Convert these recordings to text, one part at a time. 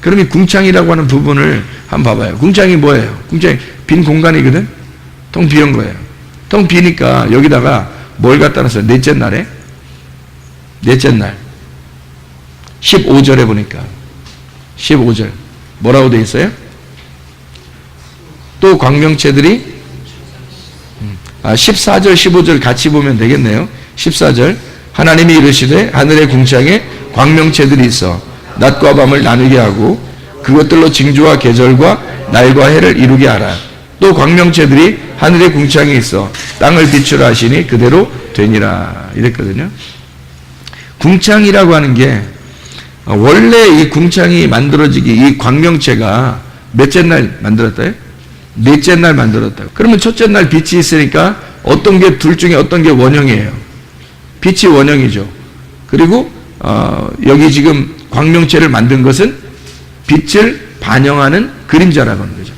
그럼 이 궁창이라고 하는 부분을 한번 봐봐요. 궁창이 뭐예요? 궁창이 빈 공간이거든? 텅 비운 거예요. 텅 비니까 여기다가 뭘 갖다 놨어요? 넷째 날에? 넷째 날. 15절에 보니까. 15절. 뭐라고 돼 있어요? 또 광명체들이 14절, 15절 같이 보면 되겠네요. 14절. 하나님이 이르시되 하늘의 궁창에 광명체들이 있어 낮과 밤을 나누게 하고 그것들로 징조와 계절과 날과 해를 이루게 하라. 또 광명체들이 하늘의 궁창에 있어 땅을 비추라 하시니 그대로 되니라. 이랬거든요. 궁창이라고 하는 게 원래 이 궁창이 만들어지기 이 광명체가 몇째 날 만들었다요? 넷째 날 만들었다. 그러면 첫째 날 빛이 있으니까 어떤 게 둘 중에 어떤 게 원형이에요? 빛이 원형이죠. 그리고 여기 지금 광명체를 만든 것은 빛을 반영하는 그림자라고 하는 거죠.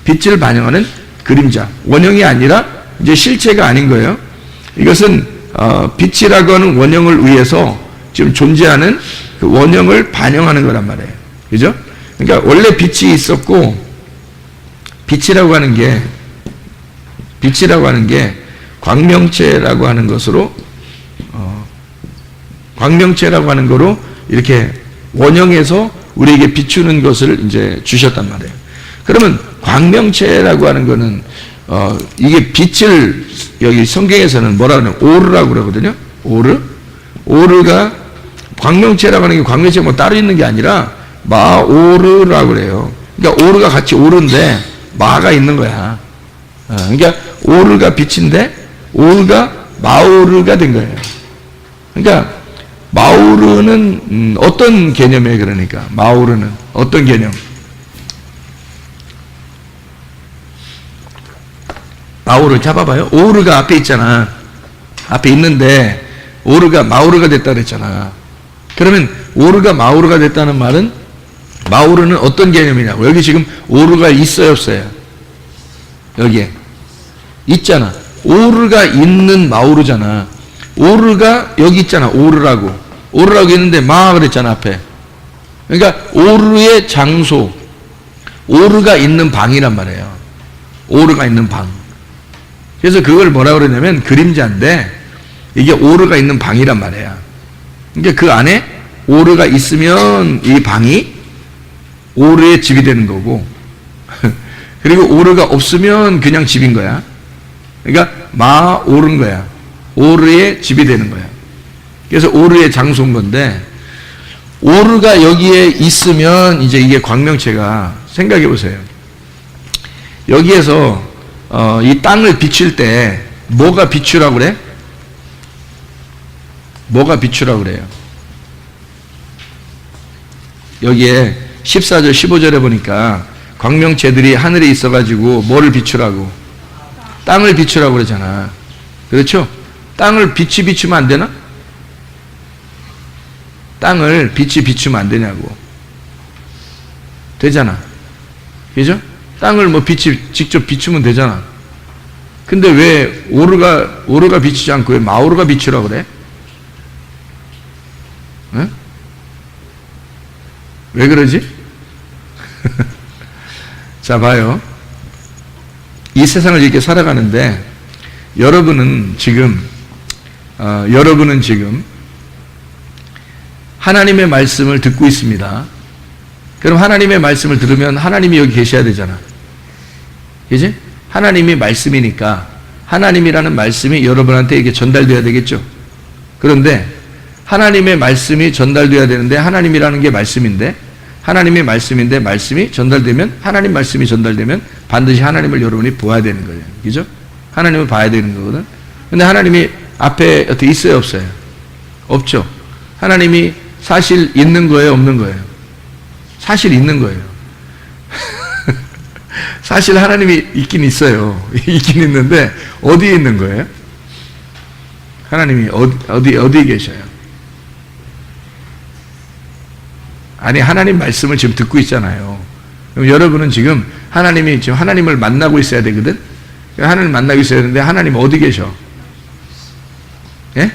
빛을 반영하는 그림자. 원형이 아니라 이제 실체가 아닌 거예요. 이것은 빛이라고 하는 원형을 위해서 지금 존재하는 그 원형을 반영하는 거란 말이에요. 그죠? 그러니까 원래 빛이 있었고 빛이라고 하는 게 광명체라고 하는 것으로 광명체라고 하는 거로 이렇게 원형에서 우리에게 비추는 것을 이제 주셨단 말이에요. 그러면 광명체라고 하는 거는 이게 빛을 여기 성경에서는 뭐라 그러냐? 오르라고 그러거든요. 오르가 광명체라고 하는 게 광명체가 뭐 따로 있는 게 아니라 마오르라고 그래요. 그러니까 오르가 같이 오르인데 마가 있는 거야. 그러니까 오르가 빛인데 오르가 마오르가 된 거예요. 그러니까 마오르는 어떤 개념이에요? 그러니까 마오르는 어떤 개념? 마오르 잡아봐요. 오르가 앞에 있잖아. 앞에 있는데 오르가 마오르가 됐다 그랬잖아. 그러면 오르가 마오르가 됐다는 말은 마오르는 어떤 개념이냐고. 여기 지금 오르가 있어요, 없어요? 여기에 있잖아. 오르가 있는 마오르잖아. 오르가 여기 있잖아. 오르라고 있는데 마 그랬잖아 앞에. 그러니까 오르의 장소, 오르가 있는 방이란 말이에요. 오르가 있는 방. 그래서 그걸 뭐라고 그러냐면 그림자인데 이게 오르가 있는 방이란 말이야. 그러니까 그 안에 오르가 있으면 이 방이 오르의 집이 되는 거고 그리고 오르가 없으면 그냥 집인 거야. 그러니까 마오르인 거야. 오르의 집이 되는 거야. 그래서 오르의 장소인 건데 오르가 여기에 있으면 이제 이게 광명체가 생각해 보세요. 여기에서 이 땅을 비출 때 뭐가 비추라고 그래? 뭐가 비추라고 그래요? 여기에 14절 15절에 보니까 광명체들이 하늘에 있어가지고 뭐를 비추라고? 땅을 비추라고 그러잖아. 그렇죠? 땅을 빛이 비추면 안 되나? 땅을 빛이 비추면 안 되냐고. 되잖아. 그죠? 땅을 뭐 빛이 직접 비추면 되잖아. 근데 왜 오르가 비추지 않고 왜 마오르가 비추라고 그래? 응? 왜 그러지? 자, 봐요. 이 세상을 이렇게 살아가는데 여러분은 지금 하나님의 말씀을 듣고 있습니다. 그럼 하나님의 말씀을 들으면 하나님이 여기 계셔야 되잖아. 그지? 하나님이 말씀이니까 하나님이라는 말씀이 여러분한테 이게 전달돼야 되겠죠. 그런데 하나님의 말씀이 전달돼야 되는데 하나님이라는 게 말씀인데 하나님의 말씀인데 말씀이 전달되면 하나님 말씀이 전달되면 반드시 하나님을 여러분이 보아야 되는 거예요. 그죠? 하나님을 봐야 되는 거거든. 근데 하나님이 앞에 어떻게 있어요, 없어요? 없죠. 하나님이 사실 있는 거예요, 없는 거예요? 사실 있는 거예요. 사실 하나님이 있긴 있어요. 있긴 있는데 어디에 있는 거예요? 하나님이 어디에 계셔요? 아니, 하나님 말씀을 지금 듣고 있잖아요. 그럼 여러분은 지금 하나님을 만나고 있어야 되거든? 하나님 만나고 있어야 되는데 하나님 어디 계셔? 예?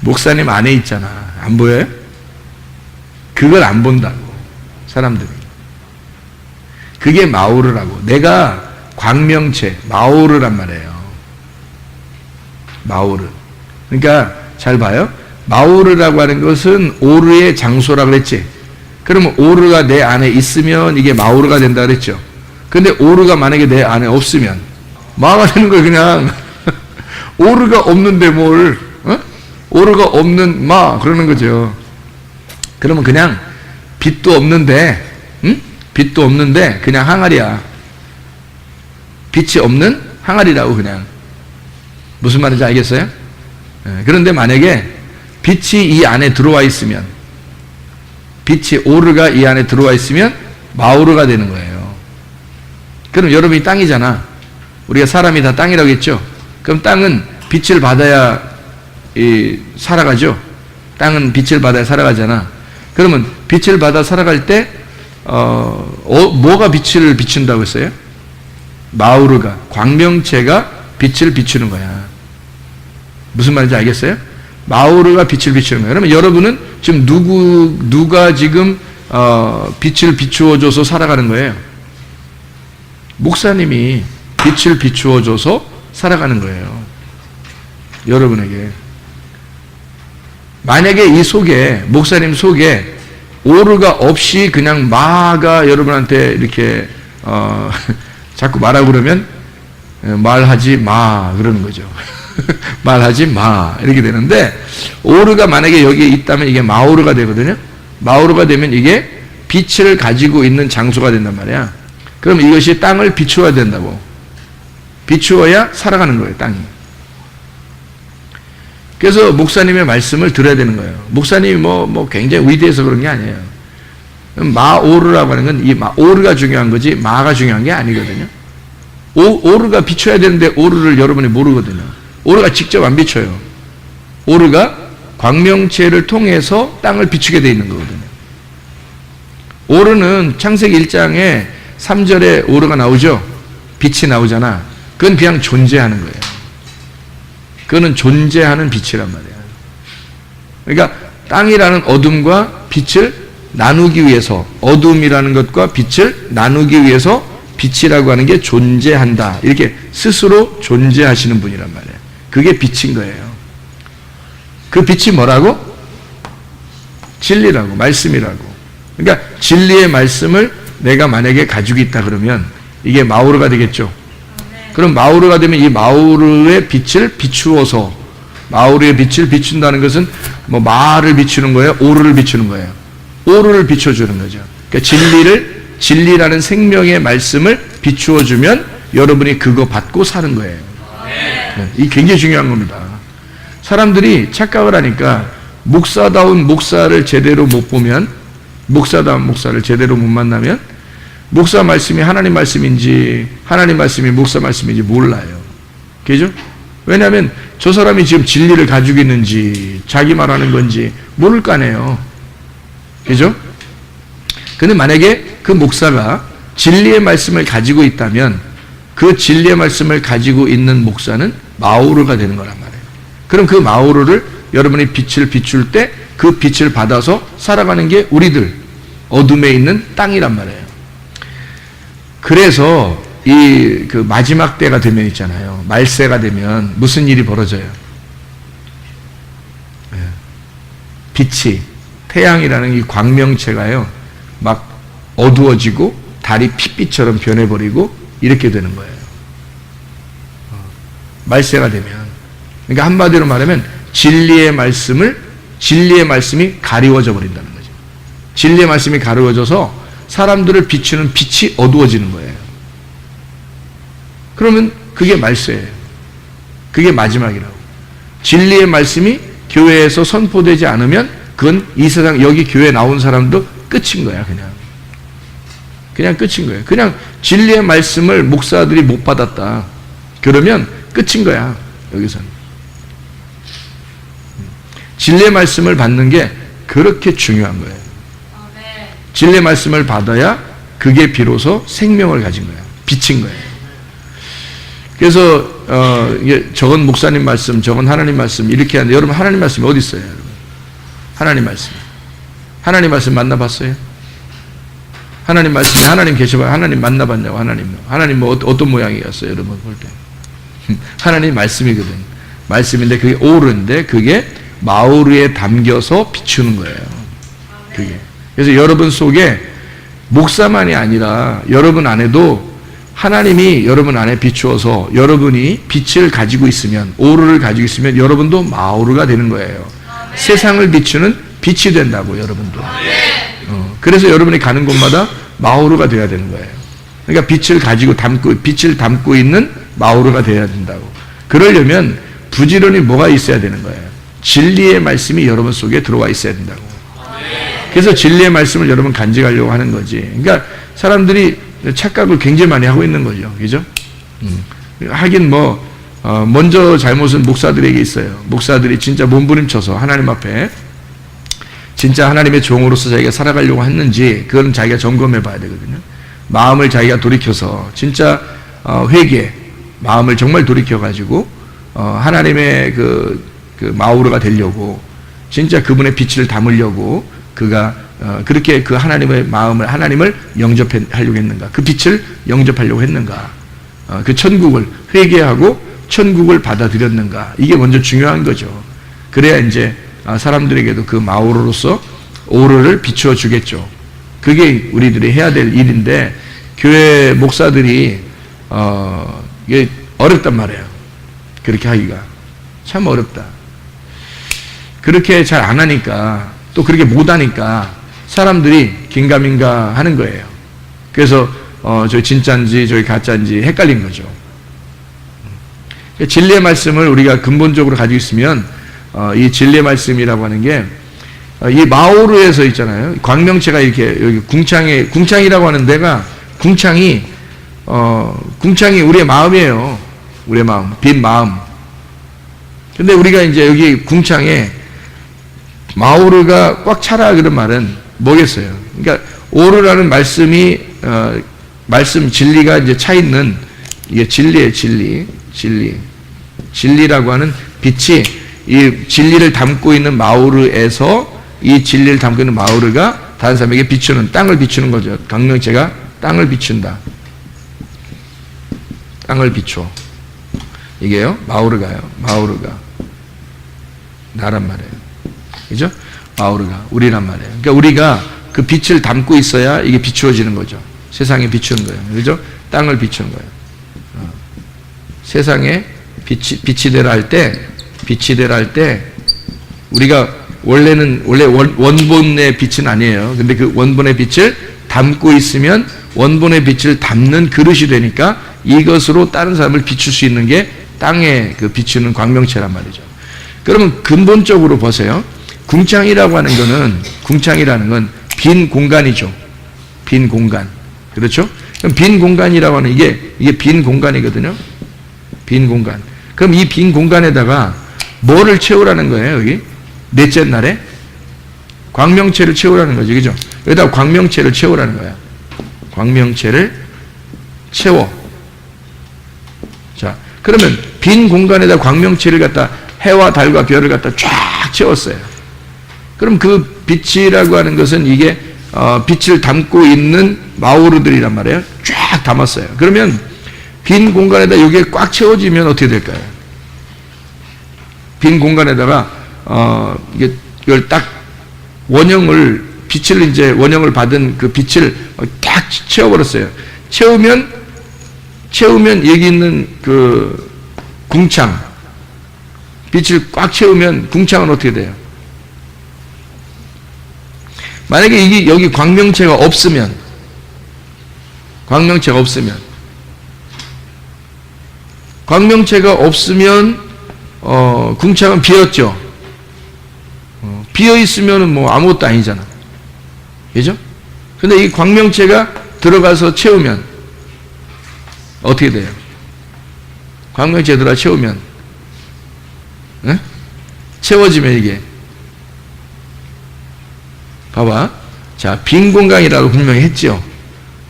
목사님 안에 있잖아. 안 보여요? 그걸 안 본다고, 사람들이. 그게 마오르라고. 내가 광명체, 마오르란 말이에요. 마오르. 그러니까 잘 봐요. 마오르라고 하는 것은 오르의 장소라고 그랬지. 그러면 오르가 내 안에 있으면 이게 마오르가 된다 그랬죠. 근데 오르가 만약에 내 안에 없으면 마가 되는 거예요, 그냥. 오르가 없는데 뭘, 오르가 없는 마, 그러는 거죠. 그러면 그냥 빛도 없는데, 빛도 없는데 그냥 항아리야. 빛이 없는 항아리라고 그냥. 무슨 말인지 알겠어요? 그런데 만약에 빛이 이 안에 들어와 있으면, 빛이 오르가 이 안에 들어와 있으면 마오르가 되는 거예요. 그럼 여러분이 땅이잖아. 우리가 사람이 다 땅이라고 했죠. 그럼 땅은 빛을 받아야 살아가죠. 땅은 빛을 받아야 살아가잖아. 그러면 빛을 받아 살아갈 때 뭐가 빛을 비춘다고 했어요? 마오르가, 광명체가 빛을 비추는 거야. 무슨 말인지 알겠어요? 마오르가 빛을 비추는 거예요. 그러면 여러분은 지금 누가 지금 빛을 비추어줘서 살아가는 거예요? 목사님이 빛을 비추어줘서 살아가는 거예요. 여러분에게. 만약에 이 속에, 목사님 속에 오르가 없이 그냥 마가 여러분한테 이렇게 자꾸 말하고 그러면 말하지 마 그러는 거죠. 말하지 마 이렇게 되는데, 오르가 만약에 여기에 있다면 이게 마오르가 되거든요. 마오르가 되면 이게 빛을 가지고 있는 장소가 된단 말이야. 그럼 이것이 땅을 비추어야 된다고. 비추어야 살아가는 거예요, 땅이. 그래서 목사님의 말씀을 들어야 되는 거예요. 목사님이 뭐 굉장히 위대해서 그런 게 아니에요. 마오르라고 하는 건 이 오르가 중요한 거지 마가 중요한 게 아니거든요. 오르가 비춰야 되는데 오르를 여러분이 모르거든요. 오르가 직접 안 비춰요. 오르가 광명체를 통해서 땅을 비추게 되어 있는 거거든요. 오르는 창세기 1장에 3절에 오르가 나오죠. 빛이 나오잖아. 그건 그냥 존재하는 거예요. 그거는 존재하는 빛이란 말이야. 그러니까 땅이라는 어둠과 빛을 나누기 위해서, 어둠이라는 것과 빛을 나누기 위해서 빛이라고 하는 게 존재한다. 이렇게 스스로 존재하시는 분이란 말이에요. 그게 빛인 거예요. 그 빛이 뭐라고? 진리라고, 말씀이라고. 그러니까 진리의 말씀을 내가 만약에 가지고 있다 그러면 이게 마오르가 되겠죠. 그럼 마오르가 되면 이 마오르의 빛을 비추어서, 마오르의 빛을 비춘다는 것은 뭐 마를 비추는 거예요? 오르를 비추는 거예요? 오르를 비춰주는 거죠. 그러니까 진리라는 생명의 말씀을 비추어주면 여러분이 그거 받고 사는 거예요. 이게 굉장히 중요한 겁니다. 사람들이 착각을 하니까 목사다운 목사를 제대로 못 보면, 목사다운 목사를 제대로 못 만나면 목사 말씀이 하나님 말씀인지 하나님 말씀이 목사 말씀인지 몰라요. 그죠? 왜냐하면 저 사람이 지금 진리를 가지고 있는지 자기 말하는 건지 모를 거 아니에요. 그죠? 근데 만약에 그 목사가 진리의 말씀을 가지고 있다면 그 진리의 말씀을 가지고 있는 목사는 마오르가 되는 거란 말이에요. 그럼 그 마오르를 여러분이 빛을 비출 때 그 빛을 받아서 살아가는 게 우리들 어둠에 있는 땅이란 말이에요. 그래서 그 마지막 때가 되면 있잖아요. 말세가 되면 무슨 일이 벌어져요? 빛이, 태양이라는 이 광명체가요, 막 어두워지고 달이 핏빛처럼 변해버리고 이렇게 되는 거예요. 말세가 되면. 그러니까 한마디로 말하면 진리의 말씀이 가리워져 버린다는 거죠. 진리의 말씀이 가리워져서 사람들을 비추는 빛이 어두워지는 거예요. 그러면 그게 말세예요. 그게 마지막이라고. 진리의 말씀이 교회에서 선포되지 않으면 그건 이 세상, 여기 교회 나온 사람도 끝인 거야. 그냥 끝인 거예요. 그냥 진리의 말씀을 목사들이 못 받았다 그러면 끝인 거야. 여기서는 진리의 말씀을 받는 게 그렇게 중요한 거예요. 진리의 말씀을 받아야 그게 비로소 생명을 가진 거예요. 빛인 거예요. 그래서 이게 저건 목사님 말씀, 저건 하나님 말씀 이렇게 하는데, 여러분 하나님 말씀이 어디 있어요? 여러분? 하나님 말씀. 하나님 말씀 만나봤어요? 하나님 말씀에 하나님 계셔봐요. 하나님 만나봤냐고. 하나님 뭐 어떤 모양이었어요? 여러분 볼 때. 하나님 말씀이거든. 말씀인데 그게 오르인데 그게 마오르에 담겨서 비추는 거예요. 그게. 그래서 여러분 속에 목사만이 아니라 여러분 안에도 하나님이 여러분 안에 비추어서 여러분이 빛을 가지고 있으면, 오르를 가지고 있으면 여러분도 마오르가 되는 거예요. 아멘. 세상을 비추는 빛이 된다고, 여러분도. 그래서 여러분이 가는 곳마다 마오르가 되어야 되는 거예요. 그러니까 빛을 담고 있는 마오르가 되어야 된다고. 그러려면 부지런히 뭐가 있어야 되는 거예요? 진리의 말씀이 여러분 속에 들어와 있어야 된다고. 그래서 진리의 말씀을 여러분 간직하려고 하는 거지. 그러니까 사람들이 착각을 굉장히 많이 하고 있는 거죠. 그죠? 하긴 먼저 잘못은 목사들에게 있어요. 목사들이 진짜 몸부림쳐서 하나님 앞에 진짜 하나님의 종으로서 자기가 살아가려고 했는지 그건 자기가 점검해 봐야 되거든요. 마음을 자기가 돌이켜서 진짜 회개, 마음을 정말 돌이켜 가지고 하나님의 그 마오르가 되려고 진짜 그분의 빛을 담으려고 그가 그렇게 그 하나님의 마음을, 하나님을 영접하려고 했는가, 그 빛을 영접하려고 했는가, 그 천국을 회개하고 천국을 받아들였는가, 이게 먼저 중요한 거죠. 그래야 이제 사람들에게도 그 마오르로서 오르를 비추어 주겠죠. 그게 우리들이 해야 될 일인데 교회 목사들이 이게 어렵단 말이에요. 그렇게 하기가 참 어렵다. 그렇게 잘 안 하니까, 또 그렇게 못 하니까 사람들이 긴가민가 하는 거예요. 그래서 저희 진짜인지 저희 가짜인지 헷갈린 거죠. 진리의 말씀을 우리가 근본적으로 가지고 있으면 이 진리의 말씀이라고 하는 게 이 마오르에서 있잖아요. 광명체가 이렇게 여기 궁창이라고 하는 데가 궁창이 우리의 마음이에요. 우리의 마음, 빈 마음. 근데 우리가 이제 여기 궁창에 마오르가 꽉 차라 그런 말은 뭐겠어요? 그러니까 오르라는 말씀이 말씀 진리가 이제 차 있는, 이게 진리의 진리라고 하는 빛이 이 진리를 담고 있는 마오르에서, 이 진리를 담고 있는 마오르가 다른 사람에게 비추는, 땅을 비추는 거죠. 광명체가 땅을 비춘다. 땅을 비춰. 이게요, 마오르가 나란 말이에요. 그죠? 마오르가 우리란 말이에요. 그러니까 우리가 그 빛을 담고 있어야 이게 비추어지는 거죠. 세상에 비추는 거예요. 그죠? 땅을 비추는 거예요. 세상에 빛이 되라 할 때 우리가 원래 원본의 빛은 아니에요. 근데 그 원본의 빛을 담고 있으면 원본의 빛을 담는 그릇이 되니까 이것으로 다른 사람을 비출 수 있는 게 땅에 그 비추는 광명체란 말이죠. 그러면 근본적으로 보세요. 궁창이라는 건 빈 공간이죠. 빈 공간. 그렇죠? 그럼 빈 공간이라고 하는 이게 빈 공간이거든요. 빈 공간. 그럼 이 빈 공간에다가 뭐를 채우라는 거예요, 여기? 넷째 날에? 광명체를 채우라는 거죠. 그죠? 여기다 광명체를 채우라는 거야. 광명체를 채워. 자, 그러면 빈 공간에다 광명체를 갖다 해와 달과 별을 갖다 쫙 채웠어요. 그럼 그 빛이라고 하는 것은 이게 빛을 담고 있는 마오르들이란 말이에요. 쫙 담았어요. 그러면 빈 공간에다 여기에 꽉 채워지면 어떻게 될까요? 빈 공간에다가 이걸 딱 원형을 받은 그 빛을 딱 채워버렸어요. 채우면 여기 있는 그 궁창, 빛을 꽉 채우면 궁창은 어떻게 돼요? 만약에 이게 여기 광명체가 없으면 궁창은 비었죠. 비어 있으면은 뭐 아무것도 아니잖아. 그죠? 근데 이 광명체가 들어가서 채우면 어떻게 돼요? 광명체 들어가 채우면, 네? 채워지면 이게, 봐봐. 자, 빈 공간이라고 분명히 했죠.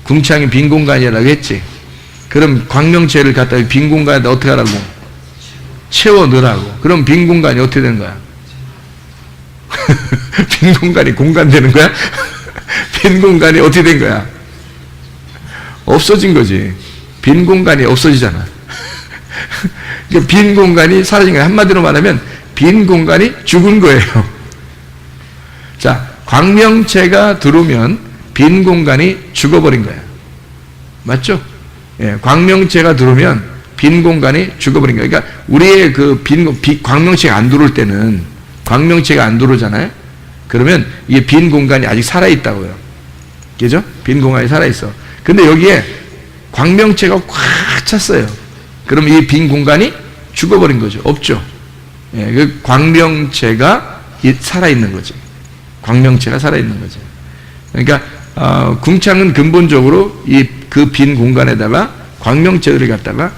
궁창이 빈 공간이라고 했지. 그럼 광명체를 갖다 빈 공간에다 어떻게 하라고? 채워 넣으라고. 그럼 빈 공간이 어떻게 되는 거야? 빈 공간이 공간되는 거야? 빈 공간이 어떻게 된 거야? 없어진 거지. 빈 공간이 없어지잖아. 빈 공간이 사라진 거야. 한마디로 말하면 빈 공간이 죽은 거예요. 자, 광명체가 들어오면 빈 공간이 죽어버린 거야. 맞죠? 예, 광명체가 들어오면 빈 공간이 죽어버린 거야. 그러니까 우리의 그 광명체가 안 들어올 때는 광명체가 안 들어오잖아요. 그러면 이게 빈 공간이 아직 살아있다고요. 그죠? 빈 공간이 살아있어. 근데 여기에 광명체가 꽉 찼어요. 그럼 이 빈 공간이 죽어버린 거죠. 없죠. 예, 그 광명체가 살아있는 거지. 광명체가 살아있는 거죠. 그러니까 궁창은 근본적으로 그 빈 공간에다가 광명체를 갖다가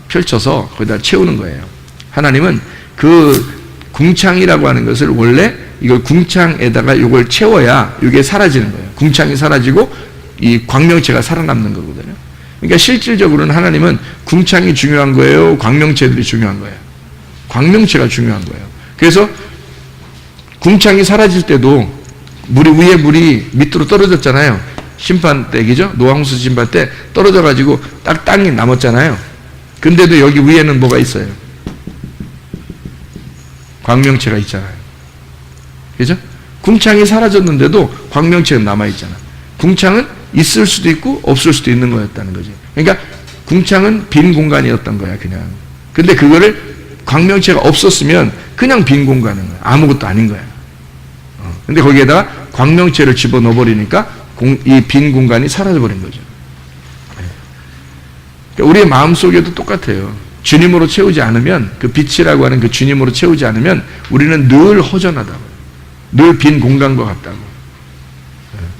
펼쳐서 거기다 채우는 거예요. 하나님은 그 궁창이라고 하는 것을 원래 이걸 궁창에다가 이걸 채워야 이게 사라지는 거예요. 궁창이 사라지고 이 광명체가 살아남는 거거든요. 그러니까 실질적으로는 하나님은 궁창이 중요한 거예요? 광명체들이 중요한 거예요? 광명체가 중요한 거예요. 그래서 궁창이 사라질 때도 위에 물이 밑으로 떨어졌잖아요. 심판 때, 그죠? 노아홍수 심판 때 떨어져가지고 딱 땅이 남았잖아요. 근데도 여기 위에는 뭐가 있어요? 광명체가 있잖아요. 그죠? 궁창이 사라졌는데도 광명체가 남아있잖아. 궁창은 있을 수도 있고 없을 수도 있는 거였다는 거지. 그러니까 궁창은 빈 공간이었던 거야, 그냥. 근데 그거를 광명체가 없었으면 그냥 빈 공간인 거야. 아무것도 아닌 거야. 근데 거기에다가 광명체를 집어넣어 버리니까 이 빈 공간이 사라져버린 거죠. 그러니까 우리의 마음속에도 똑같아요. 주님으로 채우지 않으면, 그 빛이라고 하는 그 주님으로 채우지 않으면 우리는 늘 허전하다고. 늘 빈 공간과 같다고.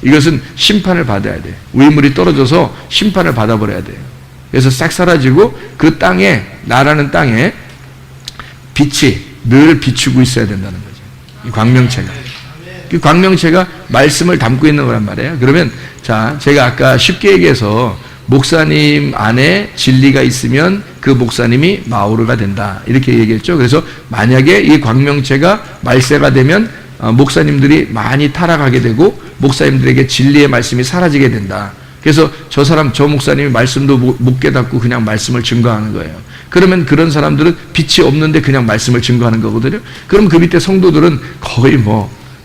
이것은 심판을 받아야 돼. 위물이 떨어져서 심판을 받아버려야 돼요. 그래서 싹 사라지고 그 땅에, 나라는 땅에 빛이 늘 비추고 있어야 된다는 거죠. 이 광명체가. 그 광명체가 말씀을 담고 있는 거란 말이에요. 그러면 자, 제가 아까 쉽게 얘기해서 목사님 안에 진리가 있으면 그 목사님이 마오르가 된다. 이렇게 얘기했죠. 그래서 만약에 이 광명체가 말세가 되면 목사님들이 많이 타락하게 되고 목사님들에게 진리의 말씀이 사라지게 된다. 그래서 저 목사님이 말씀도 못 깨닫고 그냥 말씀을 증거하는 거예요. 그러면 그런 사람들은 빛이 없는데 그냥 말씀을 증거하는 거거든요. 그럼 그 밑에 성도들은 거의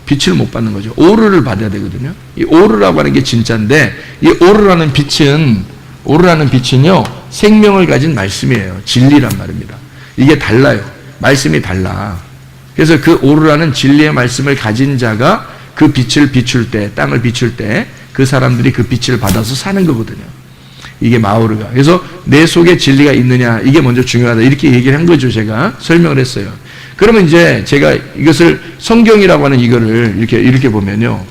빛을 못 받는 거죠. 오르를 받아야 되거든요. 이 오르라고 하는 게 진짜인데, 이 오르라는 빛은요, 생명을 가진 말씀이에요. 진리란 말입니다. 이게 달라요. 말씀이 달라. 그래서 그 오르라는 진리의 말씀을 가진 자가 그 빛을 비출 때, 땅을 비출 때, 그 사람들이 그 빛을 받아서 사는 거거든요. 이게 마오르가. 그래서 내 속에 진리가 있느냐, 이게 먼저 중요하다. 이렇게 얘기를 한 거죠. 제가 설명을 했어요. 그러면 이제 제가 이것을 성경이라고 하는 이거를 이렇게 보면요.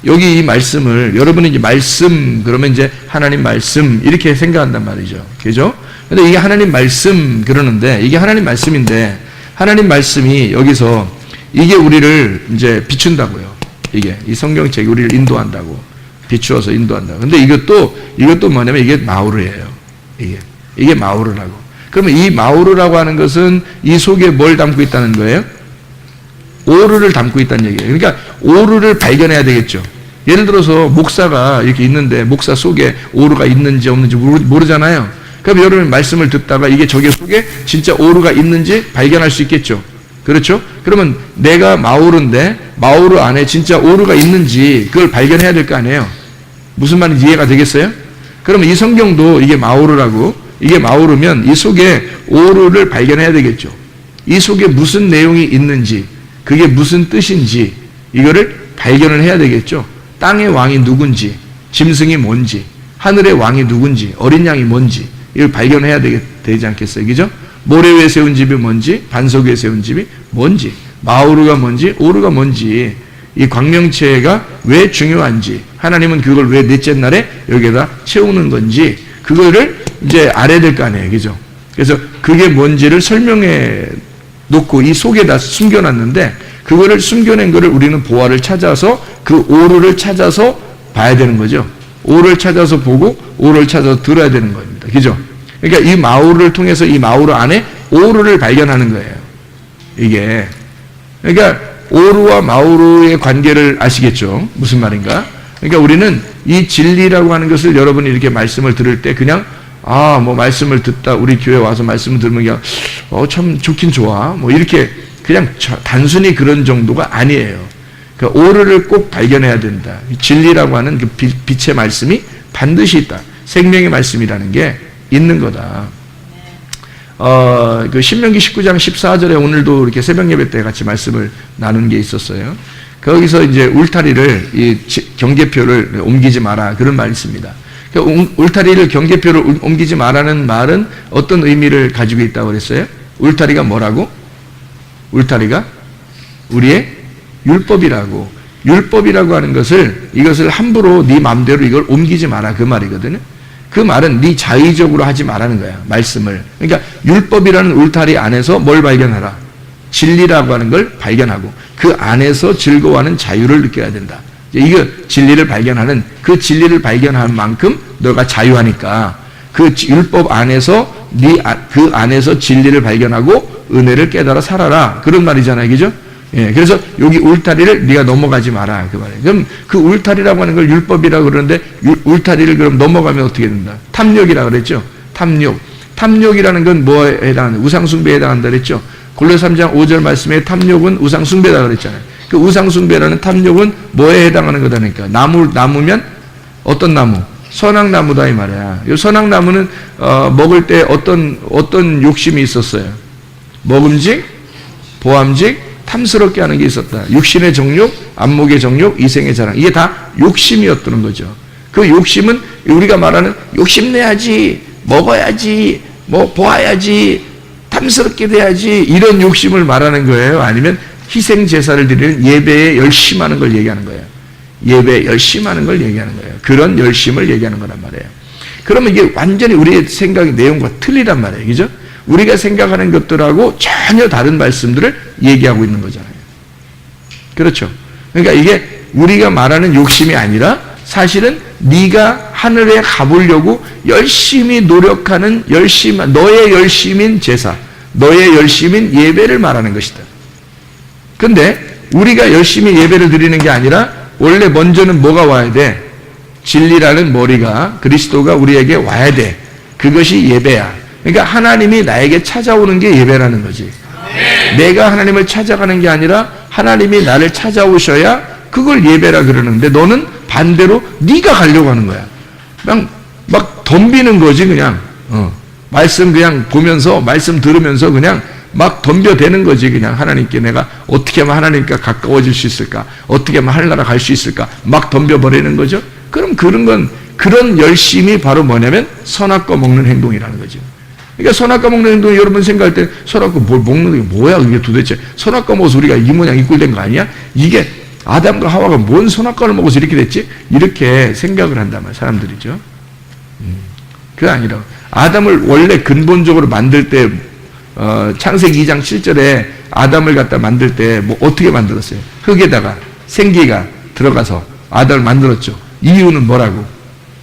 여기 이 말씀을, 여러분이 이제 말씀, 그러면 이제 하나님 말씀, 이렇게 생각한단 말이죠. 그죠? 근데 이게 하나님 말씀, 그러는데, 이게 하나님 말씀인데, 하나님 말씀이 여기서, 이게 우리를 이제 비춘다고요. 이 성경책이 우리를 인도한다고. 비추어서 인도한다고. 근데 이것도 뭐냐면 이게 마오르예요. 이게 마오르라고. 그러면 이 마오르라고 하는 것은 이 속에 뭘 담고 있다는 거예요? 오르를 담고 있다는 얘기예요. 그러니까 오르를 발견해야 되겠죠. 예를 들어서 목사가 이렇게 있는데 목사 속에 오르가 있는지 없는지 모르잖아요. 그럼 여러분 말씀을 듣다가 이게 저게 속에 진짜 오르가 있는지 발견할 수 있겠죠. 그렇죠? 그러면 내가 마오르인데 마오르 안에 진짜 오르가 있는지 그걸 발견해야 될 거 아니에요. 무슨 말인지 이해가 되겠어요? 그러면 이 성경도 이게 마오르라고, 이게 마오르면 이 속에 오르를 발견해야 되겠죠. 이 속에 무슨 내용이 있는지, 그게 무슨 뜻인지 이거를 발견을 해야 되겠죠. 땅의 왕이 누군지, 짐승이 뭔지, 하늘의 왕이 누군지, 어린 양이 뭔지 이걸 발견해야 되지 않겠어요? 그죠? 모래 위에 세운 집이 뭔지, 반석 위에 세운 집이 뭔지, 마오르가 뭔지, 오르가 뭔지, 이 광명체가 왜 중요한지, 하나님은 그걸 왜 넷째 날에 여기에다 채우는 건지, 그거를 이제 알아야 될 거 아니에요. 그죠? 그래서 그게 뭔지를 설명해 놓고 이 속에다 숨겨놨는데, 그거를 숨겨낸 거를 우리는 보화를 찾아서 그 오르를 찾아서 봐야 되는 거죠. 오를 찾아서 보고 오를 찾아서 들어야 되는 겁니다. 그죠? 그러니까 이 마오르를 통해서 이 마오르 안에 오르를 발견하는 거예요. 이게. 그러니까 오르와 마오르의 관계를 아시겠죠? 무슨 말인가? 그러니까 우리는 이 진리라고 하는 것을 여러분이 이렇게 말씀을 들을 때 그냥 뭐 말씀을 듣다 우리 교회 와서 말씀을 들으면 그냥 참 좋긴 좋아 뭐 이렇게 그냥 단순히 그런 정도가 아니에요. 그러니까 오르를 꼭 발견해야 된다. 진리라고 하는 그 빛의 말씀이 반드시 있다. 생명의 말씀이라는 게 있는 거다. 그 신명기 19장 14절에 오늘도 이렇게 새벽 예배 때 같이 말씀을 나눈 게 있었어요. 거기서 이제 울타리를 이 경계표를 옮기지 마라 그런 말이 있습니다. 울타리를 경계표를 옮기지 마라는 말은 어떤 의미를 가지고 있다고 그랬어요? 울타리가 뭐라고? 울타리가 우리의 율법이라고. 율법이라고 하는 것을 이것을 함부로 네 마음대로 이걸 옮기지 마라 그 말이거든요. 그 말은 네 자의적으로 하지 말라는 거야. 말씀을. 그러니까 율법이라는 울타리 안에서 뭘 발견하라? 진리라고 하는 걸 발견하고 그 안에서 즐거워하는 자유를 느껴야 된다. 이거 진리를 발견하는 그 진리를 발견한 만큼 너가 자유하니까 그 율법 안에서 그 안에서 진리를 발견하고 은혜를 깨달아 살아라. 그런 말이잖아요. 그죠? 예, 그래서 여기 울타리를 네가 넘어가지 마라 그 말이에요. 그럼 그 울타리라고 하는 걸 율법이라고 그러는데 울타리를 그럼 넘어가면 어떻게 된다? 탐욕이라고 그랬죠. 탐욕이라는 건 뭐에 해당하는? 우상숭배에 해당한다 그랬죠. 골로새 3장 5절 말씀에 탐욕은 우상숭배다 그랬잖아요. 그 우상숭배라는 탐욕은 뭐에 해당하는 거다니까? 나무면 어떤 나무? 선악나무다 이 말이야. 이 선악나무는 먹을 때 어떤 욕심이 있었어요? 먹음직, 보암직, 탐스럽게 하는 게 있었다. 육신의 정욕, 안목의 정욕, 이생의 자랑. 이게 다 욕심이었던 거죠. 그 욕심은 우리가 말하는 욕심내야지, 먹어야지, 뭐 보아야지, 탐스럽게 돼야지 이런 욕심을 말하는 거예요? 아니면 희생 제사를 드리는 예배에 열심하는 걸 얘기하는 거예요. 예배에 열심하는 걸 얘기하는 거예요. 그런 열심을 얘기하는 거란 말이에요. 그러면 이게 완전히 우리의 생각의 내용과 틀리단 말이에요. 그죠? 우리가 생각하는 것들하고 전혀 다른 말씀들을 얘기하고 있는 거잖아요. 그렇죠? 그러니까 이게 우리가 말하는 욕심이 아니라 사실은 네가 하늘에 가보려고 열심히 노력하는 너의 열심인 제사, 너의 열심인 예배를 말하는 것이다. 근데 우리가 열심히 예배를 드리는 게 아니라 원래 먼저는 뭐가 와야 돼? 진리라는 머리가 그리스도가 우리에게 와야 돼. 그것이 예배야. 그러니까 하나님이 나에게 찾아오는 게 예배라는 거지. 내가 하나님을 찾아가는 게 아니라 하나님이 나를 찾아오셔야 그걸 예배라 그러는데 너는 반대로 네가 가려고 하는 거야. 그냥 막 덤비는 거지 그냥. 말씀 그냥 보면서 말씀 들으면서 그냥 막 덤벼대는 거지. 그냥 하나님께 내가 어떻게 하면 하나님께 가까워질 수 있을까? 어떻게 하면 하늘나라 갈 수 있을까? 막 덤벼버리는 거죠. 그럼 그런 열심이 바로 뭐냐면 선악과 먹는 행동이라는 거죠. 그러니까 선악과 먹는 행동 여러분 생각할 때 선악과 뭘 먹는 게 뭐야 그게 도대체 선악과 먹어서 우리가 이 모양 이 꼴 된 거 아니야? 이게 아담과 하와가 뭔 선악과를 먹어서 이렇게 됐지? 이렇게 생각을 한단 말이야 사람들이죠. 그게 아니라 아담을 원래 근본적으로 만들 때 창세기 2장 7절에 아담을 갖다 만들 때 뭐 어떻게 만들었어요? 흙에다가 생기가 들어가서 아담을 만들었죠. 이유는 뭐라고?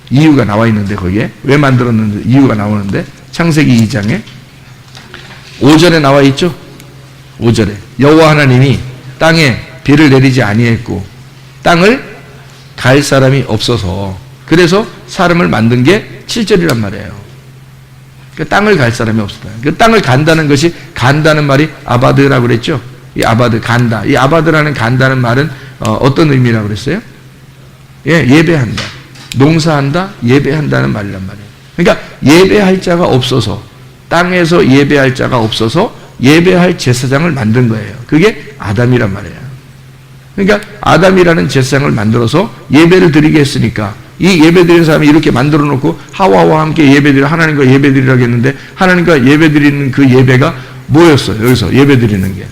이유가 나와 있는데 거기에 왜 만들었는데 이유가 나오는데 창세기 2장에 5절에 나와 있죠. 5절에 여호와 하나님이 땅에 비를 내리지 아니했고 땅을 갈 사람이 없어서 그래서 사람을 만든 게 7절이란 말이에요. 그 땅을 갈 사람이 없었다. 그 땅을 간다는 것이 간다는 말이 아바드라고 그랬죠. 이 아바드 간다. 이 아바드라는 간다는 말은 어떤 의미라고 그랬어요? 예, 예배한다. 농사한다, 예배한다는 말이란 말이에요. 그러니까 예배할 자가 없어서 땅에서 예배할 자가 없어서 예배할 제사장을 만든 거예요. 그게 아담이란 말이에요. 그러니까 아담이라는 제사장을 만들어서 예배를 드리게 했으니까 이 예배 드리는 사람이 이렇게 만들어 놓고 하와와 함께 예배 드리라 하나님과 예배 드리라고 했는데 하나님과 예배 드리는 그 예배가 뭐였어요? 여기서 예배 드리는 게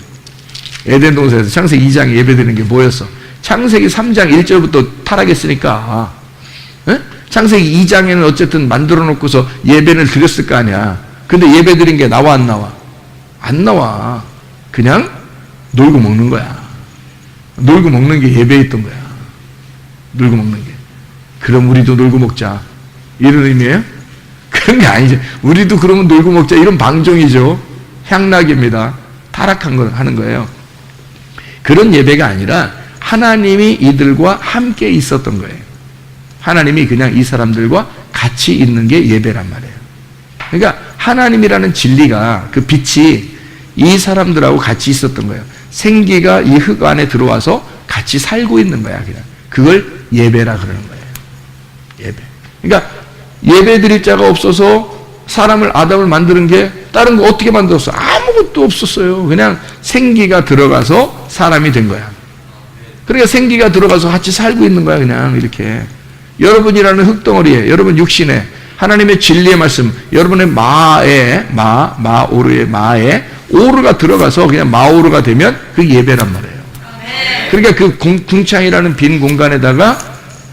에덴 동산에서 창세기 2장에 예배 드리는 게 뭐였어? 창세기 3장 1절부터 타락했으니까 창세기 2장에는 어쨌든 만들어 놓고서 예배를 드렸을 거 아니야. 근데 예배 드린 게 나와 안 나와? 안 나와. 그냥 놀고 먹는 거야. 놀고 먹는 게 예배였던 거야. 놀고 먹는 게. 그럼 우리도 놀고 먹자. 이런 의미예요? 그런 게 아니죠. 우리도 그러면 놀고 먹자. 이런 방종이죠. 향락입니다. 타락한 걸 하는 거예요. 그런 예배가 아니라 하나님이 이들과 함께 있었던 거예요. 하나님이 그냥 이 사람들과 같이 있는 게 예배란 말이에요. 그러니까 하나님이라는 진리가, 그 빛이 이 사람들하고 같이 있었던 거예요. 생기가 이 흙 안에 들어와서 같이 살고 있는 거야. 그냥 그걸 예배라 그러는 거예요. 예배. 그러니까 예배 드릴 자가 없어서 사람을, 아담을 만드는 게 다른 거 어떻게 만들었어? 아무것도 없었어요. 그냥 생기가 들어가서 사람이 된 거야. 그러니까 생기가 들어가서 같이 살고 있는 거야. 그냥 이렇게. 여러분이라는 흙덩어리에, 여러분 육신에 하나님의 진리의 말씀, 여러분의 마에, 마오르의 마에 오르가 들어가서 그냥 마오르가 되면 그 예배란 말이에요. 그러니까 그 궁창이라는 빈 공간에다가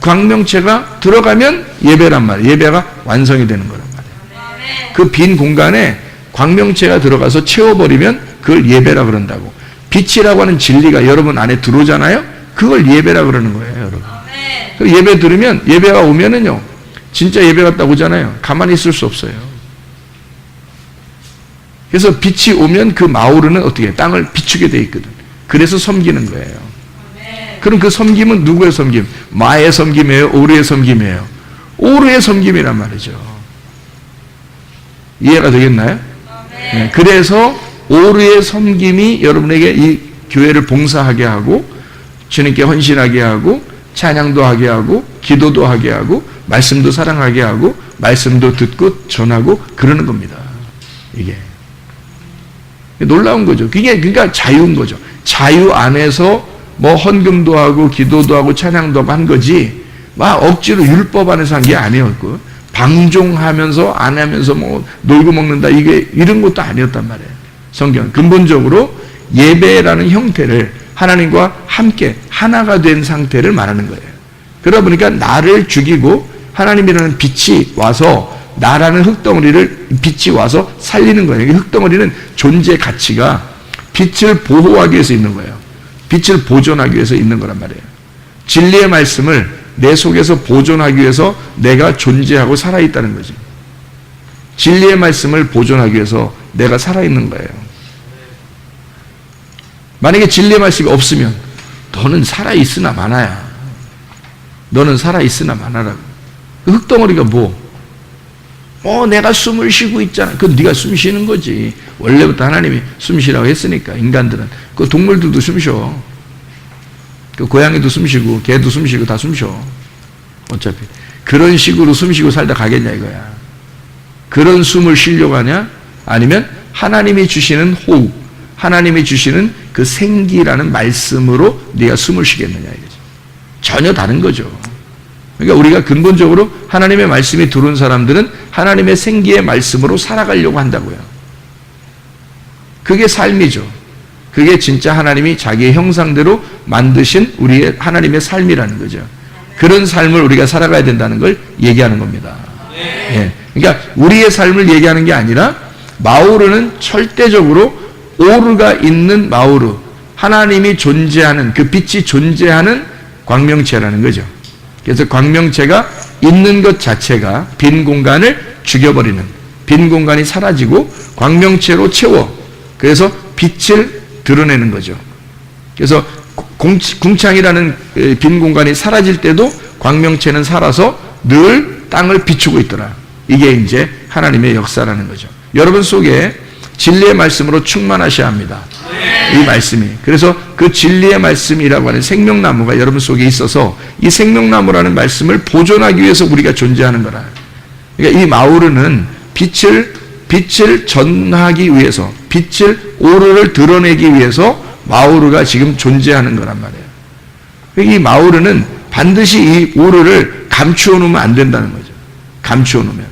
광명체가 들어가면 예배란 말이에요. 예배가 완성이 되는 거란 말이에요. 그 빈 공간에 광명체가 들어가서 채워버리면 그걸 예배라 그런다고. 빛이라고 하는 진리가 여러분 안에 들어오잖아요. 그걸 예배라 그러는 거예요, 여러분. 그 예배 들으면, 예배가 오면은요, 진짜 예배 갔다 오잖아요. 가만히 있을 수 없어요. 그래서 빛이 오면 그 마오르는 어떻게 해요? 땅을 비추게 돼 있거든. 그래서 섬기는 거예요. 그럼 그 섬김은 누구의 섬김? 마의 섬김이에요? 오르의 섬김이에요? 오르의 섬김이란 말이죠. 이해가 되겠나요? 네. 그래서 오르의 섬김이 여러분에게 이 교회를 봉사하게 하고, 주님께 헌신하게 하고, 찬양도 하게 하고, 기도도 하게 하고, 말씀도 사랑하게 하고, 말씀도 듣고 전하고 그러는 겁니다. 이게 놀라운 거죠. 그게 그러니까 자유인 거죠. 자유 안에서 뭐 헌금도 하고 기도도 하고 찬양도 하고 한 거지, 막 억지로 율법 안에서 한 게 아니었고, 방종하면서 안 하면서 뭐 놀고 먹는다, 이게 이런 것도 아니었단 말이에요. 성경 근본적으로 예배라는 형태를 하나님과 함께 하나가 된 상태를 말하는 거예요. 그러다 보니까 나를 죽이고 하나님이라는 빛이 와서, 나라는 흙덩어리를 빛이 와서 살리는 거예요. 흙덩어리는 존재 가치가 빛을 보호하기 위해서 있는 거예요. 빛을 보존하기 위해서 있는 거란 말이에요. 진리의 말씀을 내 속에서 보존하기 위해서 내가 존재하고 살아있다는 거지. 진리의 말씀을 보존하기 위해서 내가 살아있는 거예요. 만약에 진리의 말씀이 없으면 너는 살아있으나 마나야. 너는 살아있으나 마나라고. 그 흙덩어리가 내가 숨을 쉬고 있잖아. 그건 네가 숨 쉬는 거지. 원래부터 하나님이 숨 쉬라고 했으니까. 인간들은. 그 동물들도 숨 쉬어. 그 고양이도 숨 쉬고 개도 숨 쉬고 다 숨 쉬어. 어차피 그런 식으로 숨 쉬고 살다 가겠냐 이거야. 그런 숨을 쉬려고 하냐? 아니면 하나님이 주시는 호흡, 하나님이 주시는 그 생기라는 말씀으로 네가 숨을 쉬겠느냐 이거지. 전혀 다른 거죠. 그러니까 우리가 근본적으로 하나님의 말씀이 들어온 사람들은 하나님의 생기의 말씀으로 살아가려고 한다고요. 그게 삶이죠. 그게 진짜 하나님이 자기의 형상대로 만드신 우리의 하나님의 삶이라는 거죠. 그런 삶을 우리가 살아가야 된다는 걸 얘기하는 겁니다. 예. 그러니까 우리의 삶을 얘기하는 게 아니라 마오르는 절대적으로 오르가 있는 마오르, 하나님이 존재하는, 그 빛이 존재하는 광명체라는 거죠. 그래서 광명체가 있는 것 자체가 빈 공간을 죽여버리는, 빈 공간이 사라지고 광명체로 채워, 그래서 빛을 드러내는 거죠. 그래서 궁창이라는 빈 공간이 사라질 때도 광명체는 살아서 늘 땅을 비추고 있더라. 이게 이제 하나님의 역사라는 거죠. 여러분 속에 진리의 말씀으로 충만하셔야 합니다. 이 말씀이. 그래서 그 진리의 말씀이라고 하는 생명나무가 여러분 속에 있어서 이 생명나무라는 말씀을 보존하기 위해서 우리가 존재하는 거라. 그러니까 이 마오르는 빛을 전하기 위해서, 빛을 오르를 드러내기 위해서 마오르가 지금 존재하는 거란 말이에요. 그러니까 이 마오르는 반드시 이 오르를 감추어 놓으면 안 된다는 거죠. 감추어 놓으면.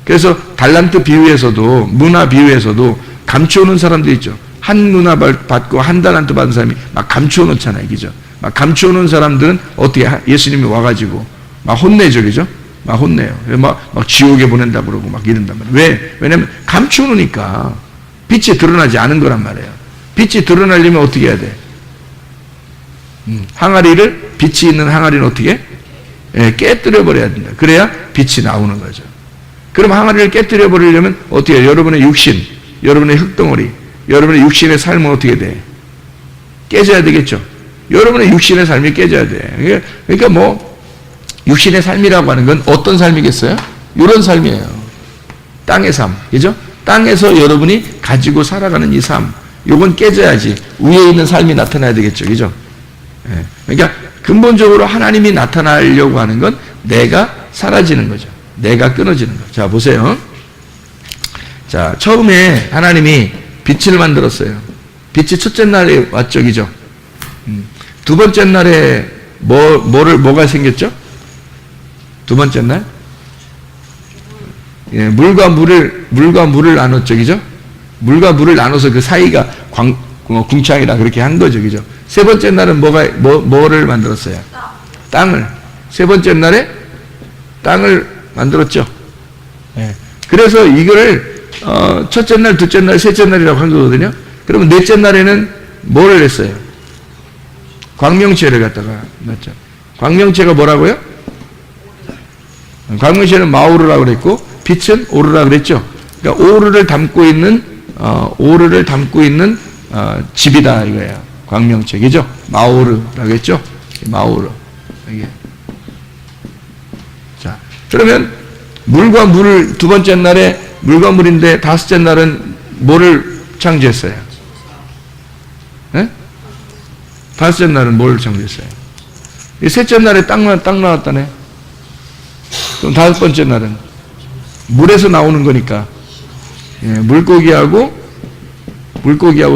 그래서 달란트 비유에서도, 문화 비유에서도 감추어 놓은 사람도 있죠. 한 문화 받고 한 달란트 받은 사람이 막 감추어 놓잖아요. 그죠? 막 감추어 놓은 사람들은 어떻게, 예수님이 와가지고 막 혼내죠. 그죠? 막 혼내요. 막 지옥에 보낸다 그러고 막 이런단 말이에요. 왜? 왜냐면 감추어 놓으니까 빛이 드러나지 않은 거란 말이에요. 빛이 드러나려면 어떻게 해야 돼? 항아리를, 빛이 있는 항아리는 어떻게? 깨뜨려 버려야 된다. 그래야 빛이 나오는 거죠. 그럼 항아리를 깨뜨려 버리려면 어떻게 해요? 여러분의 육신, 여러분의 흙덩어리, 여러분의 육신의 삶은 어떻게 돼? 깨져야 되겠죠. 여러분의 육신의 삶이 깨져야 돼. 그러니까 뭐 육신의 삶이라고 하는 건 어떤 삶이겠어요? 이런 삶이에요. 땅의 삶, 그죠? 땅에서 여러분이 가지고 살아가는 이 삶, 요건 깨져야지 위에 있는 삶이 나타나야 되겠죠, 그죠? 예. 그러니까 근본적으로 하나님이 나타나려고 하는 건 내가 사라지는 거죠. 내가 끊어지는 거죠. 자, 보세요. 자, 처음에 하나님이 빛을 만들었어요. 빛이 첫째 날에 왔죠, 그죠? 두 번째 날에 뭐가 생겼죠? 두 번째 날? 예, 물과 물을 나눴죠, 그죠? 물과 물을 나눠서 그 사이가 궁창이라 그렇게 한 거죠, 그죠? 세 번째 날은 뭐를 만들었어요? 땅을. 세 번째 날에 땅을 만들었죠. 예. 그래서 이거를 첫째 날, 둘째 날, 셋째 날이라고 한 거거든요. 그러면 넷째 날에는 뭐를 했어요? 광명체를 갖다가 넣었죠. 광명체가 뭐라고요? 광명체는 마오르라고 그랬고 빛은 오르라 그랬죠. 그러니까 오르를 담고 있는 집이다 이거예요. 광명체, 그죠? 마오르라고 했죠. 마오르. 이게. 자, 그러면 물과 물을 두 번째 날에 물과 물인데 다섯째 날은 뭐를 창조했어요? 네? 다섯째 날은 뭘 창조했어요? 셋째 날에 땅 나왔다네. 그럼 다섯 번째 날은 물에서 나오는 거니까 예, 물고기하고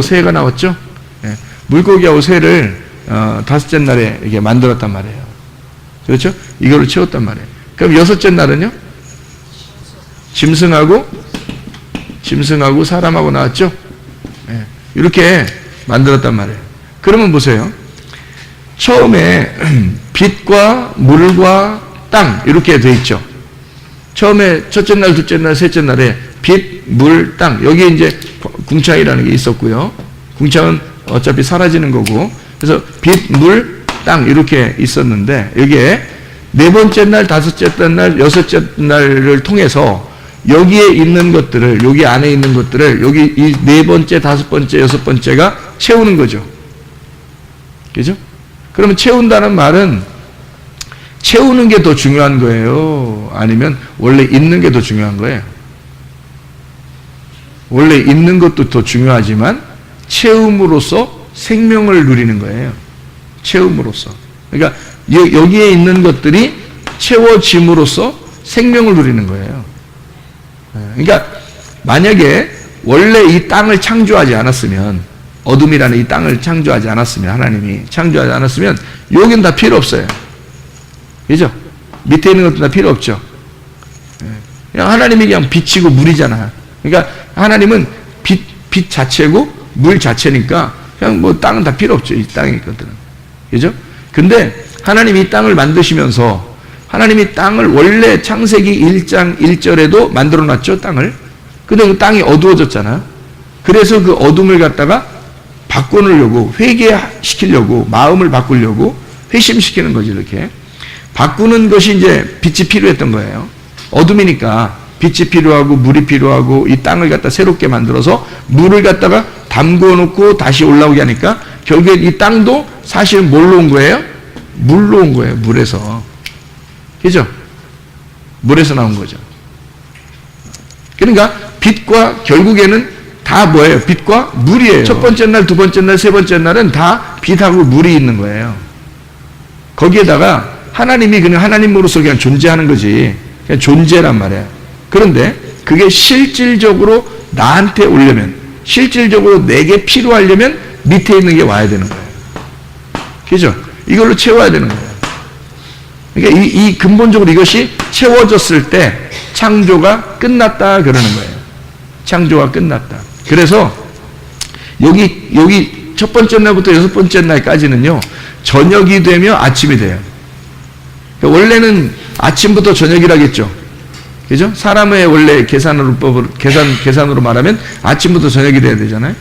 새가 나왔죠. 예, 물고기하고 새를 다섯째 날에 이렇게 만들었단 말이에요. 그렇죠? 이거를 채웠단 말이에요. 그럼 여섯째 날은요? 짐승하고 사람하고 나왔죠. 예, 이렇게 만들었단 말이에요. 그러면 보세요. 처음에 빛과 물과 땅 이렇게 돼 있죠. 처음에 첫째 날, 둘째 날, 셋째 날에 빛, 물, 땅 여기 이제 궁창이라는 게 있었고요. 궁창은 어차피 사라지는 거고 그래서 빛, 물, 땅 이렇게 있었는데 여기에 네 번째 날, 다섯째 날, 여섯째 날을 통해서 여기에 있는 것들을 여기 안에 있는 것들을 여기 이 네 번째, 다섯 번째, 여섯 번째가 채우는 거죠. 그죠? 그러면 채운다는 말은 채우는 게 더 중요한 거예요? 아니면 원래 있는 게 더 중요한 거예요? 원래 있는 것도 더 중요하지만 채움으로써 생명을 누리는 거예요. 채움으로써. 그러니까 여기에 있는 것들이 채워짐으로써 생명을 누리는 거예요. 그러니까 만약에 원래 이 땅을 창조하지 않았으면 어둠이라는 이 땅을 창조하지 않았으면 하나님이 창조하지 않았으면 여긴 다 필요 없어요. 그죠? 밑에 있는 것도 다 필요 없죠. 그냥 하나님이 그냥 빛이고 물이잖아. 그러니까 하나님은 빛 자체고 물 자체니까 그냥 뭐 땅은 다 필요 없죠. 이 땅의 것들은. 그죠? 근데 하나님이 이 땅을 만드시면서 하나님이 땅을 원래 창세기 1장 1절에도 만들어 놨죠. 땅을. 근데 그 땅이 어두워졌잖아. 그래서 그 어둠을 갖다가 바꾸려고 회개시키려고 마음을 바꾸려고 회심시키는 거지 이렇게. 바꾸는 것이 이제 빛이 필요했던 거예요. 어둠이니까 빛이 필요하고 물이 필요하고 이 땅을 갖다 새롭게 만들어서 물을 갖다가 담궈 놓고 다시 올라오게 하니까 결국에 이 땅도 사실은 뭘로 온 거예요? 물로 온 거예요. 물에서. 그죠? 물에서 나온 거죠. 그러니까 빛과 결국에는 다 뭐예요? 빛과 물이에요. 첫 번째 날, 두 번째 날, 세 번째 날은 다 빛하고 물이 있는 거예요. 거기에다가 하나님이 그냥 하나님으로서 그냥 존재하는 거지. 그냥 존재란 말이야. 그런데 그게 실질적으로 나한테 오려면, 실질적으로 내게 필요하려면 밑에 있는 게 와야 되는 거예요. 그죠? 이걸로 채워야 되는 거예요. 그러니까 이 근본적으로 이것이 채워졌을 때 창조가 끝났다 그러는 거예요. 창조가 끝났다. 그래서 여기 첫 번째 날부터 여섯 번째 날까지는요, 저녁이 되며 아침이 돼요. 그러니까 원래는 아침부터 저녁이라겠죠. 그죠? 사람의 원래 계산으로 말하면 아침부터 저녁이 돼야 되잖아요.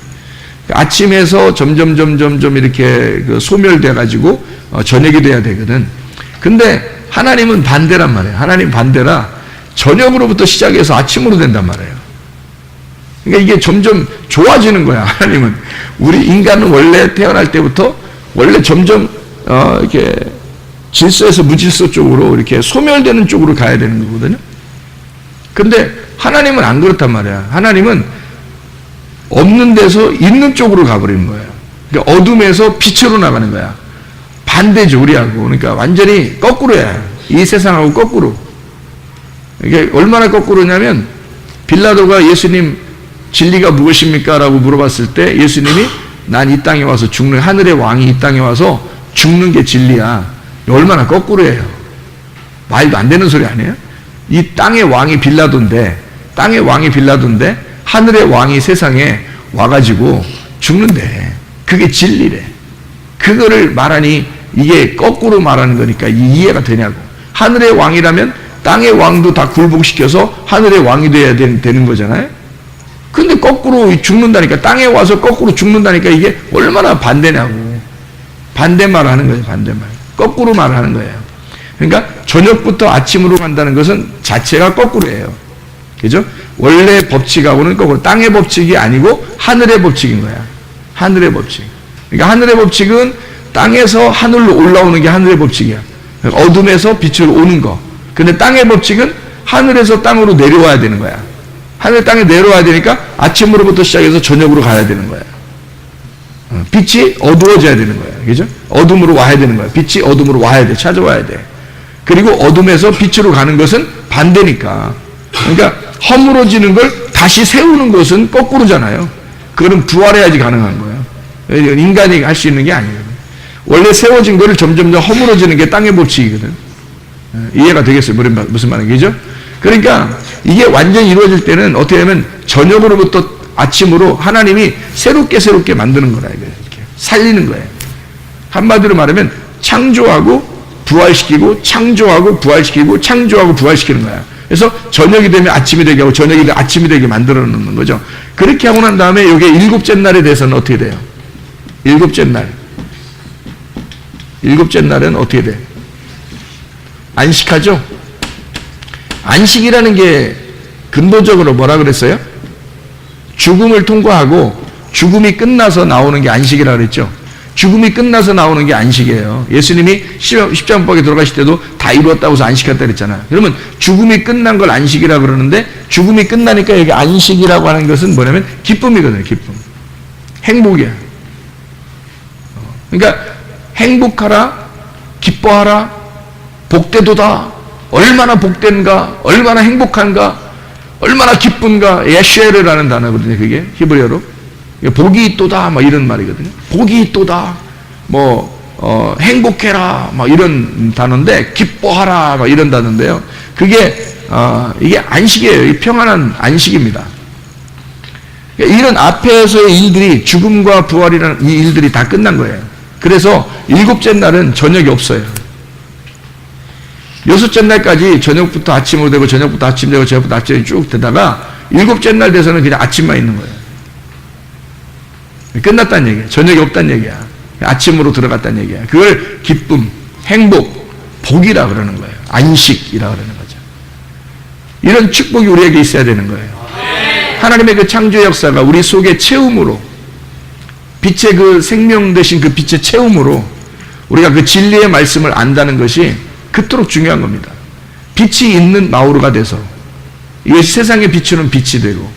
아침에서 점점 이렇게 소멸돼 가지고 저녁이 돼야 되거든. 근데 하나님은 반대란 말이에요. 하나님 반대라 저녁으로부터 시작해서 아침으로 된단 말이에요. 그러니까 이게 점점 좋아지는 거야. 하나님은 우리 인간은 원래 태어날 때부터 원래 점점 이렇게 질서에서 무질서 쪽으로 이렇게 소멸되는 쪽으로 가야 되는 거거든요. 근데 하나님은 안 그렇단 말이야. 하나님은 없는 데서 있는 쪽으로 가버리는 거예요. 그러니까 어둠에서 빛으로 나가는 거야. 반대죠, 우리하고. 그러니까 완전히 거꾸로야. 이 세상하고 거꾸로. 이게 얼마나 거꾸로냐면 빌라도가 예수님 진리가 무엇입니까? 라고 물어봤을 때 예수님이 난 이 땅에 와서 죽는, 하늘의 왕이 이 땅에 와서 죽는 게 진리야. 얼마나 거꾸로예요. 말도 안 되는 소리 아니에요? 이 땅의 왕이 빌라도인데 하늘의 왕이 세상에 와가지고 죽는데 그게 진리래. 그거를 말하니 이게 거꾸로 말하는 거니까 이해가 되냐고. 하늘의 왕이라면 땅의 왕도 다 굴복시켜서 하늘의 왕이 돼야 되는 거잖아요. 근데 거꾸로 죽는다니까, 땅에 와서 거꾸로 죽는다니까 이게 얼마나 반대냐고. 반대말 하는 거예요, 반대말. 거꾸로 말하는 거예요. 그러니까 저녁부터 아침으로 간다는 것은 자체가 거꾸로예요. 그죠? 원래 법칙하고는 거꾸로. 땅의 법칙이 아니고 하늘의 법칙인 거야. 하늘의 법칙. 그러니까 하늘의 법칙은 땅에서 하늘로 올라오는 게 하늘의 법칙이야. 어둠에서 빛으로 오는 거. 근데 땅의 법칙은 하늘에서 땅으로 내려와야 되는 거야. 하늘 땅에 내려와야 되니까 아침으로부터 시작해서 저녁으로 가야 되는 거야. 빛이 어두워져야 되는 거야. 그죠? 어둠으로 와야 되는 거야. 빛이 어둠으로 와야 돼. 찾아와야 돼. 그리고 어둠에서 빛으로 가는 것은 반대니까. 그러니까 허물어지는 걸 다시 세우는 것은 거꾸로잖아요. 그거는 부활해야지 가능한 거예요. 인간이 할 수 있는 게 아니거든. 원래 세워진 거를 점점점 허물어지는 게 땅의 법칙이거든. 이해가 되겠어요? 무슨 말인지. 그러니까 이게 완전히 이루어질 때는 어떻게 하면 저녁으로부터 아침으로 하나님이 새롭게 만드는 거라. 이렇게 살리는 거예요. 한마디로 말하면 창조하고 부활시키고 창조하고 부활시키고 창조하고 부활시키는 거야. 그래서 저녁이 되면 아침이 되게 하고 저녁이 되면 아침이 되게 만들어 놓는 거죠. 그렇게 하고 난 다음에 이게 일곱째 날에 대해서는 어떻게 돼요? 일곱째 날. 일곱째 날은 어떻게 돼? 안식하죠? 안식이라는 게 근본적으로 뭐라 그랬어요? 죽음을 통과하고 죽음이 끝나서 나오는 게 안식이라 그랬죠? 죽음이 끝나서 나오는 게 안식이에요. 예수님이 십자가에 들어가실 때도 다 이루었다고 해서 안식했다 그랬잖아요. 그러면 죽음이 끝난 걸 안식이라고 그러는데 죽음이 끝나니까 여기 안식이라고 하는 것은 뭐냐면 기쁨이거든요. 기쁨. 행복이야. 그러니까 행복하라, 기뻐하라, 복되도다. 얼마나 복된가, 얼마나 행복한가, 얼마나 기쁜가. 예쉐르라는 단어거든요. 그게 히브리어로. 복이 있도다, 막 이런 말이거든요. 복이 있도다, 행복해라, 막 이런 단어인데, 기뻐하라, 막 이런 단어인데요. 그게, 이게 안식이에요. 이 평안한 안식입니다. 이런 앞에서의 일들이, 죽음과 부활이라는 이 일들이 다 끝난 거예요. 그래서 일곱째 날은 저녁이 없어요. 여섯째 날까지 저녁부터 아침으로 되고, 저녁부터 아침 되고, 저녁부터 아침이 쭉 되다가, 일곱째 날 돼서는 그냥 아침만 있는 거예요. 끝났다는 얘기야. 저녁이 없다는 얘기야. 아침으로 들어갔다는 얘기야. 그걸 기쁨, 행복, 복이라 그러는 거예요. 안식이라 그러는 거죠. 이런 축복이 우리에게 있어야 되는 거예요. 하나님의 그 창조 역사가 우리 속에 채움으로, 빛의 그 생명 되신 그 빛의 채움으로 우리가 그 진리의 말씀을 안다는 것이 그토록 중요한 겁니다. 빛이 있는 마우르가 돼서 이것이 세상에 비추는 빛이 되고,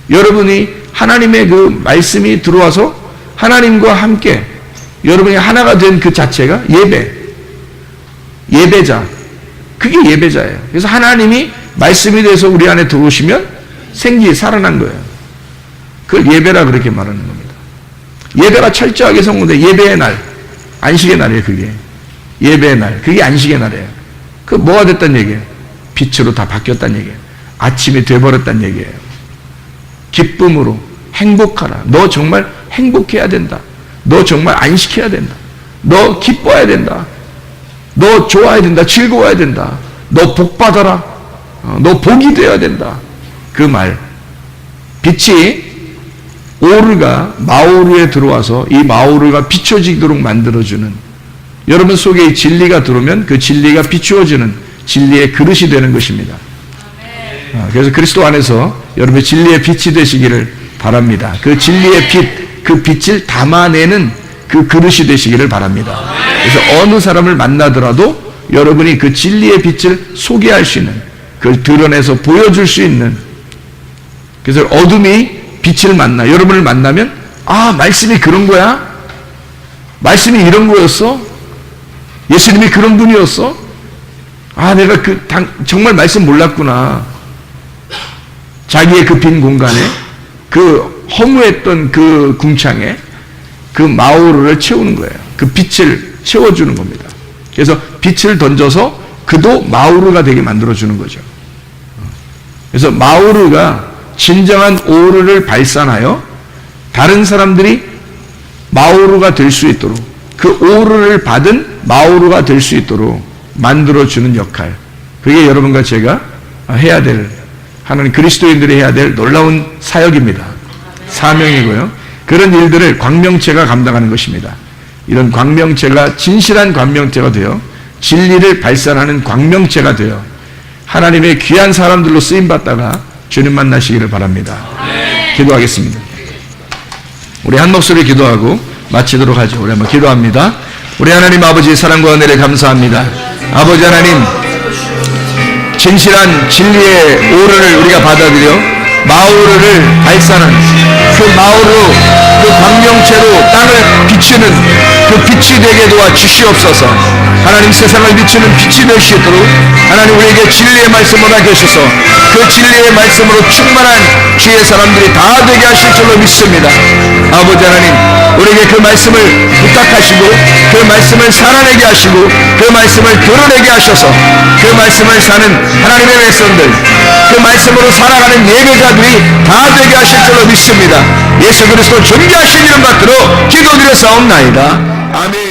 여러분이 하나님의 그 말씀이 들어와서 하나님과 함께 여러분이 하나가 된 그 자체가 예배자. 그게 예배자예요. 그래서 하나님이 말씀이 돼서 우리 안에 들어오시면 살아난 거예요. 그걸 예배라 그렇게 말하는 겁니다. 예배가 철저하게 성공돼. 예배의 날, 안식의 날이에요. 그게 예배의 날, 그게 안식의 날이에요. 그 뭐가 됐단 얘기예요? 빛으로 다 바뀌었단 얘기예요. 아침이 돼버렸단 얘기예요. 기쁨으로 행복하라. 너 정말 행복해야 된다. 너 정말 안식해야 된다. 너 기뻐해야 된다. 너 좋아야 된다. 즐거워야 된다. 너 복 받아라. 너 복이 되어야 된다. 그 말. 빛이 오르가 마오르에 들어와서 이 마오르가 비춰지도록 만들어주는, 여러분 속에 이 진리가 들어오면 그 진리가 비추어지는 진리의 그릇이 되는 것입니다. 그래서 그리스도 안에서 여러분의 진리의 빛이 되시기를 바랍니다. 그 진리의 빛, 그 빛을 담아내는 그 그릇이 되시기를 바랍니다. 그래서 어느 사람을 만나더라도 여러분이 그 진리의 빛을 소개할 수 있는, 그걸 드러내서 보여줄 수 있는, 그래서 어둠이 빛을 만나, 여러분을 만나면, 아, 말씀이 그런 거야? 말씀이 이런 거였어? 예수님이 그런 분이었어? 아, 내가 정말 말씀 몰랐구나. 자기의 그 빈 공간에, 그 허무했던 그 궁창에 그 마오르를 채우는 거예요. 그 빛을 채워주는 겁니다. 그래서 빛을 던져서 그도 마오르가 되게 만들어주는 거죠. 그래서 마오르가 진정한 오르를 발산하여 다른 사람들이 마오르가 될 수 있도록, 그 오르를 받은 마오르가 될 수 있도록 만들어주는 역할, 그게 여러분과 제가 해야 될, 하나님 그리스도인들이 해야 될 놀라운 사역입니다. 사명이고요. 그런 일들을 광명체가 감당하는 것입니다. 이런 광명체가 진실한 광명체가 되어 진리를 발산하는 광명체가 되어 하나님의 귀한 사람들로 쓰임받다가 주님 만나시기를 바랍니다. 기도하겠습니다. 우리 한 목소리 기도하고 마치도록 하죠. 우리 한번 기도합니다. 우리 하나님 아버지 사랑과 은혜를 감사합니다. 아버지 하나님, 진실한 진리의 오르를 우리가 받아들여 마오르를 발산하는 그 마오르, 그 광명체로 땅을 비추는 그 빛이 되게 도와 주시옵소서. 하나님, 세상을 비추는 빛이 될 수 있도록 하나님 우리에게 진리의 말씀을 하셔서 그 진리의 말씀으로 충만한 주의 사람들이 다 되게 하실 줄로 믿습니다. 아버지 하나님, 우리에게 그 말씀을 부탁하시고 그 말씀을 살아내게 하시고 그 말씀을 드러내게 하셔서 그 말씀을 사는 하나님의 백성들, 그 말씀으로 살아가는 예배자들이 다 되게 하실 줄로 믿습니다. 예수 그리스도 존귀하신 이름 받들어 기도드려 싸움나이다. 아멘.